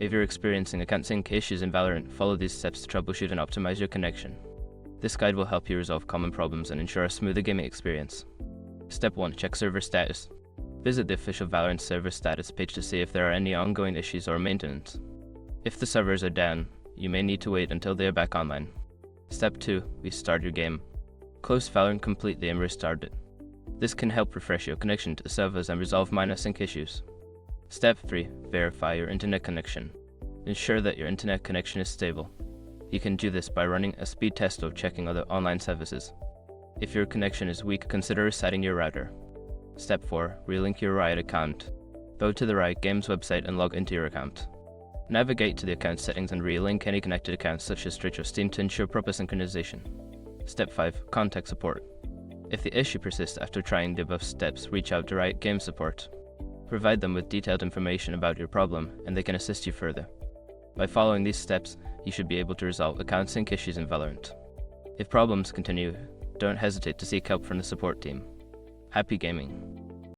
If you're experiencing account sync issues in Valorant, follow these steps to troubleshoot and optimize your connection. This guide will help you resolve common problems and ensure a smoother gaming experience. Step 1. Check server status. Visit the official Valorant server status page to see if there are any ongoing issues or maintenance. If the servers are down, you may need to wait until they are back online. Step 2. Restart your game. Close Valorant completely and restart it. This can help refresh your connection to the servers and resolve minor sync issues. Step 3. Verify your internet connection. Ensure that your internet connection is stable. You can do this by running a speed test or checking other online services. If your connection is weak, consider resetting your router. Step 4. Relink your Riot account. Go to the Riot Games website and log into your account. Navigate to the account settings and relink any connected accounts such as Twitch or Steam to ensure proper synchronization. Step 5. Contact support. If the issue persists after trying the above steps, reach out to Riot Games support. Provide them with detailed information about your problem, and they can assist you further. By following these steps, you should be able to resolve account sync issues in Valorant. If problems continue, don't hesitate to seek help from the support team. Happy gaming!